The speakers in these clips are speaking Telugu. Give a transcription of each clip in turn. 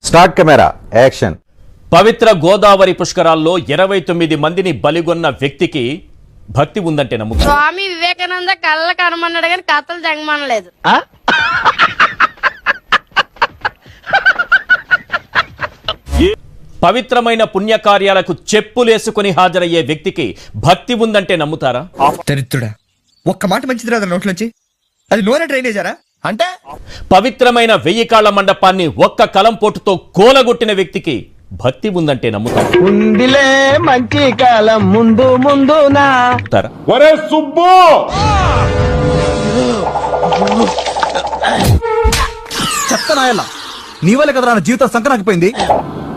Start camera action. పవిత్ర గోదావరి పుష్కరాల్లో 29 మందిని బలిగొన్న వ్యక్తికి భక్తి ఉందంటే నమ్ముతారు. స్వామి వివేకానంద కళ్ళ కనమన్నాడు కానీ కథలు జగమనలేదు. పవిత్రమైన పుణ్యకార్యాలకు చెప్పులేసుకుని హాజరయ్యే వ్యక్తికి భక్తి ఉందంటే నమ్ముతారా? దరిద్రుడా, ఒక్క మాట మంచిది రాదా నోట్లోంచి? అది నూనె డ్రైనేజారా? అంటే పవిత్రమైన 1000 కాళ్ల మండపాన్ని ఒక్క కలం పోటుతో కోలగొట్టిన వ్యక్తికి భక్తి ఉందంటే నమ్ముతారా? ఉందిలే మంచి కాలం ముందు ముందునా. ఒరే సుబ్బు, చెప్తానాయల్లా, నీ వల్ల కదా నా జీవితం సంకనాకపోయింది.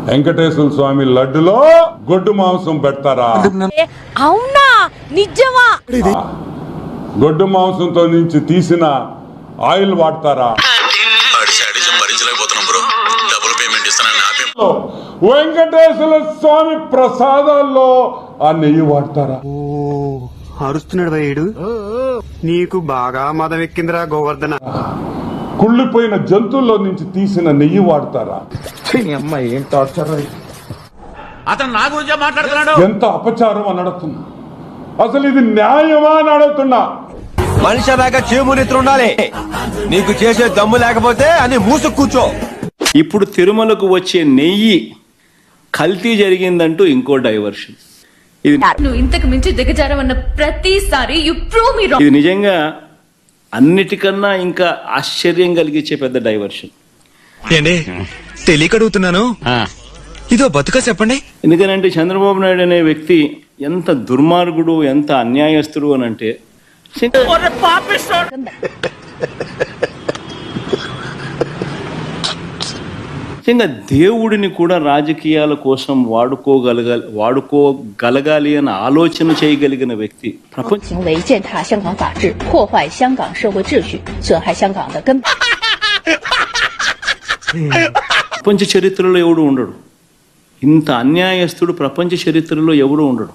వెంకటేశ్వర స్వామి లడ్డులో గొడ్డు మాంసం పెడతారా? అవునా, నిజమా? గొడ్డు మాంసంతో నుంచి తీసిన ఆయిల్ వాడతారా? వెంకటేశ్వర స్వామి ప్రసాదాల్లో ఆ నెయ్యి వాడతారా? అరుస్తున్నాడు భయ్యుడు, నీకు బాగా మదం ఎక్కిందిరా గోవర్ధన. కుళ్ళిపోయిన జంతువుల్లో నుంచి తీసిన నెయ్యి వాడతారా? అతను నా గురించే మాట్లాడుతున్నాడు. ఎంత అపచారం అని అడుగుతున్నా. అసలు ఇది న్యాయమా అని అడుగుతున్నా. మనిషి అన్నాక చేమునిత్రు ఉండాలి. నీకు చేసే దమ్ము లేకపోతే అని మూసు కూర్చో. ఇప్పుడు తిరుమలకు వచ్చే నెయ్యి కల్తీ జరిగిందంటూ ఇంకో డైవర్షన్. నువ్వు ఇంతకు మించి దిగజారవన్న ప్రతిసారి యు ప్రూవ్ మీ రాంగ్. ఇది నిజంగా అన్నిటికన్నా ఇంకా ఆశ్చర్యం కలిగించే పెద్ద డైవర్షన్. ఏంటి తెలియక అడుగుతున్నాను, ఇదో బతుక చెప్పండి. ఎందుకనంటే చంద్రబాబు నాయుడు అనే వ్యక్తి ఎంత దుర్మార్గుడు, ఎంత అన్యాయస్తుడు అని అంటే, నిజంగా దేవుడిని కూడా రాజకీయాల కోసం వాడుకోగలగాలి అని ఆలోచన చేయగలిగిన వ్యక్తి ప్రపంచ చరిత్రలో ఎవడు ఉండడు. ఇంత అన్యాయస్తుడు ప్రపంచ చరిత్రలో ఎవడు ఉండడు.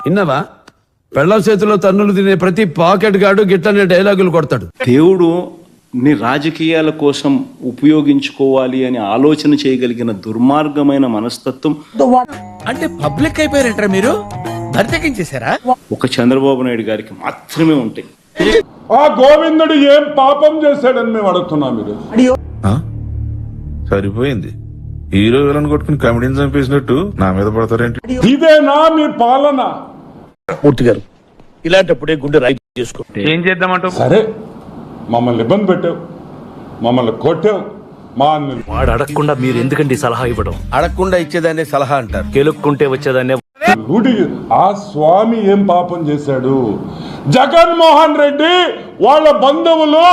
ఇన్నవా పెళ్ళ చేతిలో తన్నులు తినే ప్రతి పాకెట్ గాడు గిట్టనే డైలాగులు కొడతాడు. దేవుడు ని రాజకీయాల కోసం ఉపయోగించుకోవాలి అని ఆలోచన చేయగలిగిన దుర్మార్గమైన మనస్తత్వం అంటే పబ్లిక్ అయిపోయారంటారా మీరు? బరితెక్కించేశారా? ఒక చంద్రబాబు నాయుడు గారికి మాత్రమే ఉంటాయి. ఆ గోవిందుడు ఏం పాపం చేశాడని మేము అడుగుతున్నాం. మీరు సరిపోయింది. హీరో విలన్ కొట్టుకుని కమెడీని చంపేసినట్టు నా మీద పడతారేంటి? ఇదేనా మీ పాలన? మూర్తి గారు, ఇలాంటప్పుడే గుండె రాయి చేసుకో. ఏం చేద్దామంటావు? సరే, మమ్మల్ని ఇబ్బంది పెట్టావు, మమ్మల్ని కొట్టావు. వాడు అడగకుండా మీరు ఎందుకండి సలహా ఇవ్వడం? అడగకుండా ఇచ్చేదాన్ని సలహా అంటారు. కెలుక్కుంటే వచ్చేదాన్ని. ఆ స్వామి ఏం పాపం చేశాడు? జగన్మోహన్ రెడ్డి వాళ్ళ బంధువులు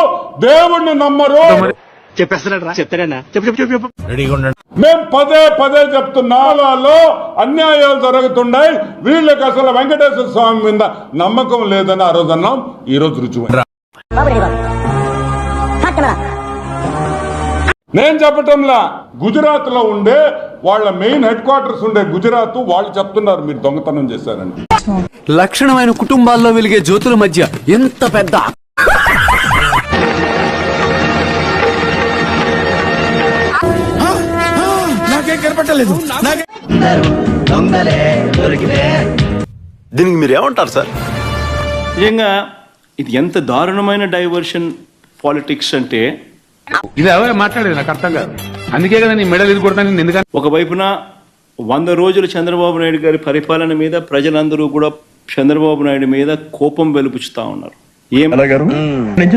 దేవుణ్ణి నమ్మరు. మేము పదే పదే చెప్తున్నాలో అన్యాయాలు జరుగుతున్నాయి, వీళ్ళకి అసలు వెంకటేశ్వర స్వామి మీద నమ్మకం లేదని ఆ రోజు అన్నాం. ఈ రోజు రుజువు. నేను చెప్పటంలా, గుజరాత్ లో ఉండే వాళ్ళ మెయిన్ హెడ్ క్వార్టర్స్ ఉండే గుజరాత్ వాళ్ళు చెప్తున్నారు మీరు దొంగతనం చేశారని. లక్షణమైన కుటుంబాల్లో వెలిగే జ్యోతుల మధ్య ఎంత పెద్ద నాకేం కనపట్టలేదు. దీనికి మీరు ఏమంటారు సార్? నిజంగా ఇది ఎంత దారుణమైన డైవర్షన్ పాలిటిక్స్ అంటే, ఇది ఎవరు మాట్లాడేది నాకు అర్థం కాదు. అందుకే కదా నీ మెడల్ ఇది కొడతాను. ఎందుకంటే ఒకవైపున 100 రోజులు చంద్రబాబు నాయుడు గారి పరిపాలన మీద ప్రజలందరూ కూడా చంద్రబాబు నాయుడు మీద కోపం వెలుపుచుతా ఉన్నారు.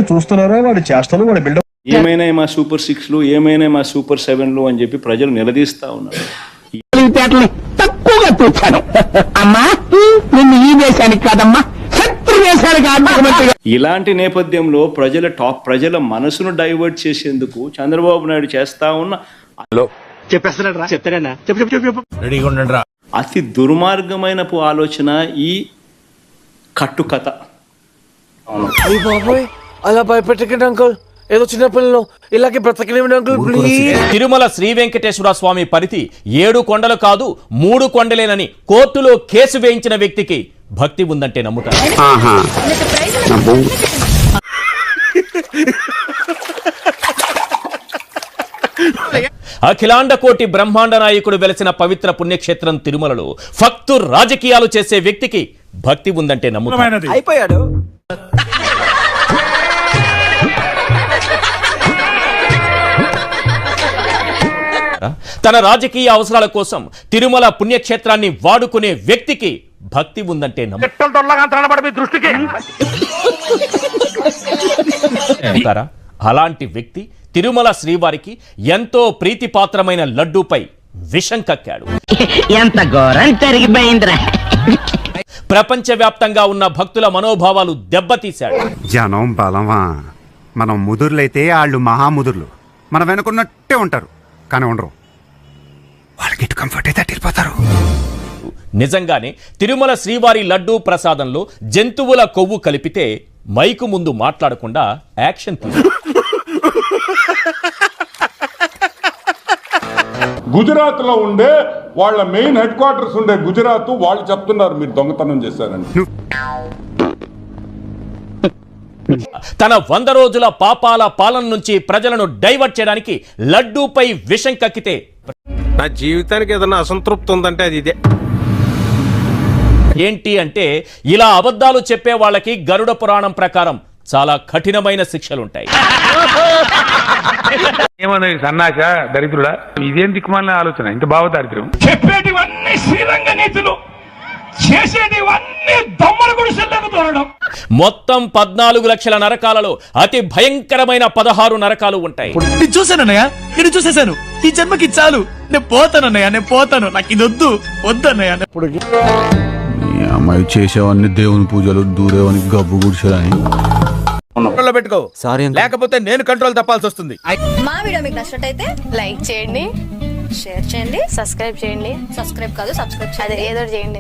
చూస్తున్నారా వాడి చేష్టలు, వాడి బిల్డప్. ఏమైనా మా సూపర్ 6లు, ఏమైనా మా సూపర్ 7లు అని చెప్పి ప్రజలు నిలదీస్తా ఉన్నారు. తక్కువగా చూశాను అమ్మా, నిన్ను ఈ దేశానికి కాదమ్మా శత్రు దేశానికి ఆర్థిక. ఇలాంటి నేపథ్యంలో ప్రజల మనసును డైవర్ట్ చేసేందుకు చంద్రబాబు నాయుడు చేస్తా ఉన్న అతి దుర్మార్గమైన ఆలోచన ఈ కట్టుకథ. అలా భయపెట్టకండి అంకుల్, ఏదో చిన్న పిల్లలు ఇలాగే బ్రతకలేమండి అంకుల్ ప్లీజ్. తిరుమల శ్రీ వెంకటేశ్వర స్వామి పరిధి 7 కొండలు కాదు 3 కొండలేనని కోర్టులో కేసు వేయించిన వ్యక్తికి భక్తి ఉందంటే నమ్ముతారు. అఖిలాండ కోటి బ్రహ్మాండ నాయకుడు వెలసిన పవిత్ర పుణ్యక్షేత్రం తిరుమలలో ఫక్తు రాజకీయాలు చేసే వ్యక్తికి భక్తి ఉందంటే నమ్ముతారు. అయిపోయాడు. తన రాజకీయ అవసరాల కోసం తిరుమల పుణ్యక్షేత్రాన్ని వాడుకునే వ్యక్తికి భక్తి ఉందంటే నమ్ముతారా? అలాంటి వ్యక్తి తిరుమల శ్రీవారికి ఎంతో ప్రీతిపాత్రమైన లడ్డూపై విషం కక్కాడు. ఎంత ఘోరం జరిగిపోయిందిరా. ప్రపంచవ్యాప్తంగా ఉన్న భక్తుల మనోభావాలు దెబ్బతీశాడు. జనం బలమా, మనం ముదుర్లైతే వాళ్ళు మహాముదుర్లు మన వెనుకున్నట్టే ఉంటారు, కానీ ఉండరు. వాళ్ళకి ఇటు కంఫర్ట్ అయితే వెళ్ళిపోతారు. నిజంగానే తిరుమల శ్రీవారి లడ్డూ ప్రసాదంలో జంతువుల కొవ్వు కలిపితే మైకు ముందు మాట్లాడకుండా యాక్షన్ గుజరాత్ లో ఉండే వాళ్ళ మెయిన్ హెడ్ క్వార్టర్స్ ఉండే గుజరాత్ వాళ్ళు చెప్తున్నారు మీరు దొంగతనం చేశారని. తన 100 రోజుల పాపాల పాలన నుంచి ప్రజలను డైవర్ట్ చేయడానికి లడ్డూపై విషం కక్కితే నా జీవితానికి ఏదైనా అసంతృప్తి ఉందంటే అది ఇదే. ఏంటి అంటే ఇలా అబద్ధాలు చెప్పే వాళ్ళకి గరుడ పురాణం ప్రకారం చాలా కఠినమైన శిక్షలుంటాయి. ఏమన్నా సన్నాస దరిద్రుడా, ఇదేం దిక్కుమాలిన ఆలోచన, ఇంత భావ దారిద్ర్యం. చెప్పేటివన్నీ శ్రీరంగ నీతులు, చేసేటివన్నీ దొమ్మల గుడిసెల్లకు దూరడం. మొత్తం 14 లక్షల నరకాలలో అతి భయంకరమైన 16 నరకాలు ఉంటాయి. చూసానన్నయ్య, ఇది చూసేశాను, ఈ జన్మకి చాలు, నేను పోతానన్నయ్య, నేను పోతాను, నాకు ఇది వద్దు, వద్దన్నయ్య. అమ్మాయి చేసేవన్నీ దేవుని పూజలు, దూరేవని గబ్బు గుడిసేదని పెట్టుకో, సారీ లేకపోతే నేను కంట్రోల్ తప్పాల్సి వస్తుంది. మా వీడియో మీకు నచ్చినట్టయితే లైక్ చేయండి, షేర్ చేయండి, సబ్స్క్రైబ్ చేయండి. సబ్స్క్రైబ్ కాదు, సబ్స్క్రైబ్ చేయండి, ఏదో చేయండి.